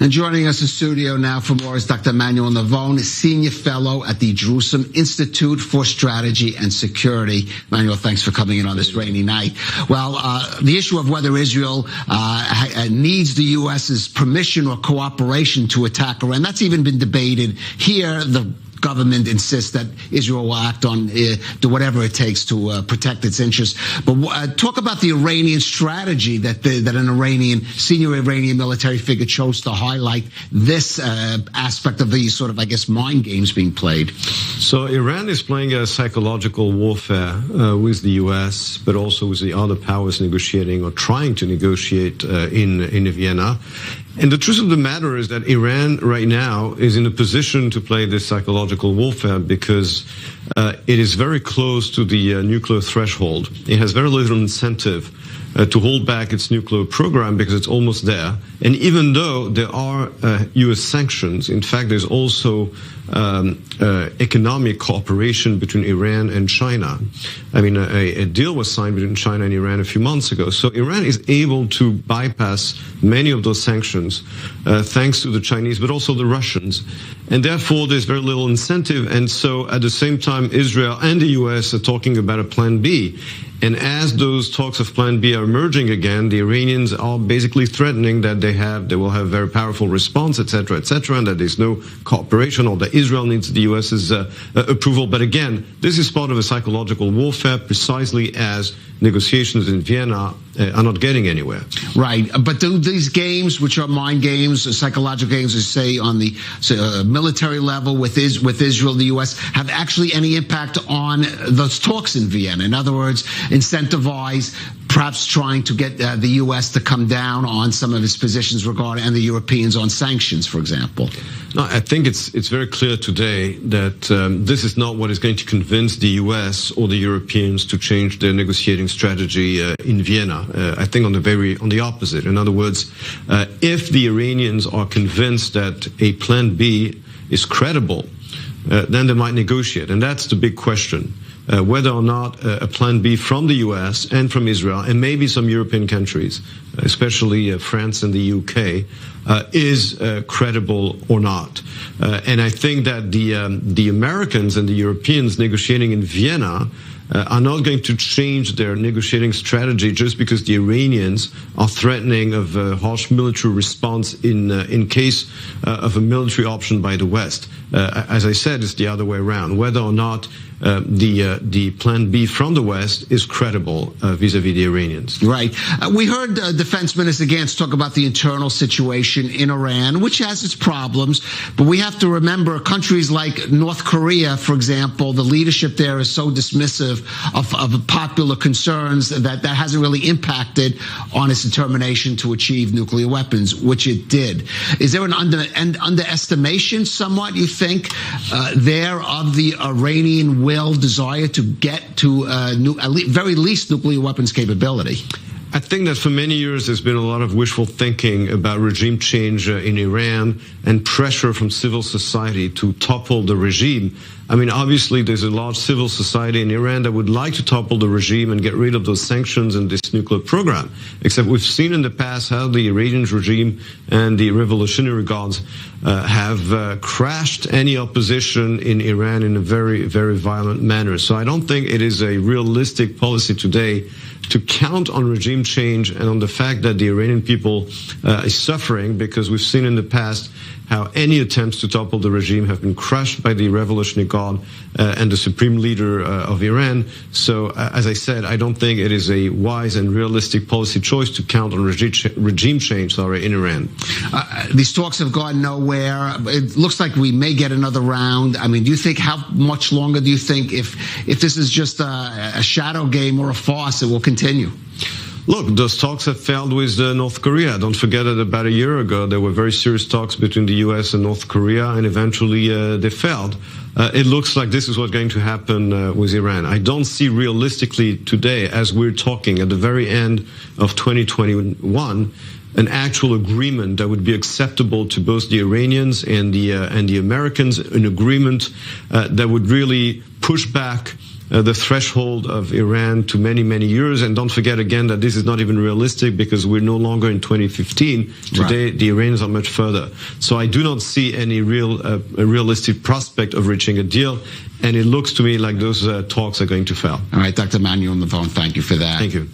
And joining us in studio now for more is Dr. Emmanuel Navon, Senior Fellow at the Jerusalem Institute for Strategy and Security. Emmanuel, thanks for coming in on this rainy night. Well, the issue of whether Israel needs the U.S.'s permission or cooperation to attack Iran, that's even been debated here. The government insists that Israel will act on do whatever it takes to protect its interests. But talk about the Iranian strategy that an senior Iranian military figure chose to highlight this aspect of the sort of, I guess, mind games being played. So Iran is playing a psychological warfare with the U.S., but also with the other powers negotiating or trying to negotiate in Vienna. And the truth of the matter is that Iran right now is in a position to play this psychological warfare because it is very close to the nuclear threshold. It has very little incentive to hold back its nuclear program because it's almost there. And even though there are U.S. sanctions, in fact, there's also economic cooperation between Iran and China. I mean, a deal was signed between China and Iran a few months ago. So Iran is able to bypass many of those sanctions thanks to the Chinese, but also the Russians. And therefore, there's very little incentive. And so at the same time, Israel and the U.S. are talking about a plan B. And as those talks of Plan B are emerging again, the Iranians are basically threatening that they will have very powerful response, et cetera, and that there's no cooperation or that Israel needs the U.S.'s approval. But again, this is part of a psychological warfare, precisely as negotiations in Vienna are not getting anywhere. Right. But do these games, which are mind games, psychological games, as say on the military level with Israel, the U.S., have actually any impact on those talks in Vienna? In other words, incentivize perhaps trying to get the U.S. to come down on some of its positions regarding, and the Europeans on sanctions, for example? No, I think it's very clear today that this is not what is going to convince the U.S. or the Europeans to change their negotiating strategy in Vienna. I think on the opposite. In other words, if the Iranians are convinced that a plan B is credible, then they might negotiate, and that's the big question. Whether or not a plan B from the U.S. and from Israel and maybe some European countries, especially France and the UK, is credible or not. And I think that the Americans and the Europeans negotiating in Vienna are not going to change their negotiating strategy just because the Iranians are threatening of a harsh military response in case of a military option by the West. As I said, it's the other way around. Whether or not the plan B from the West is credible vis-a-vis the Iranians. Right. We heard Defense Minister Gantz talk about the internal situation in Iran, which has its problems, but we have to remember countries like North Korea, for example, the leadership there is so dismissive of popular concerns that hasn't really impacted on its determination to achieve nuclear weapons, which it did. Is there an underestimation somewhat, you think, there of the Iranian desire to get to at very least nuclear weapons capability? I think that for many years there's been a lot of wishful thinking about regime change in Iran and pressure from civil society to topple the regime. I mean, obviously there's a large civil society in Iran that would like to topple the regime and get rid of those sanctions and this nuclear program. Except we've seen in the past how the Iranian regime and the Revolutionary Guards have crashed any opposition in Iran in a very, very violent manner. So I don't think it is a realistic policy today to count on regime change and on the fact that the Iranian people is suffering, because we've seen in the past how any attempts to topple the regime have been crushed by the Revolutionary Guard and the supreme leader of Iran. So, as I said, I don't think it is a wise and realistic policy choice to count on regime change in Iran. These talks have gone nowhere. It looks like we may get another round. I mean, do you think, how much longer do you think, if this is just a shadow game or a farce, it will continue? Look, those talks have failed with North Korea. Don't forget that about a year ago, there were very serious talks between the U.S. and North Korea, and eventually they failed. It looks like this is what's going to happen with Iran. I don't see realistically today, as we're talking at the very end of 2021, an actual agreement that would be acceptable to both the Iranians and the Americans, an agreement that would really push back the threshold of Iran to many, many years. And don't forget again that this is not even realistic because we're no longer in 2015. Today, the Iranians are much further. So I do not see any realistic prospect of reaching a deal. And it looks to me like those talks are going to fail. All right, Dr. Emmanuel Navon, thank you for that. Thank you.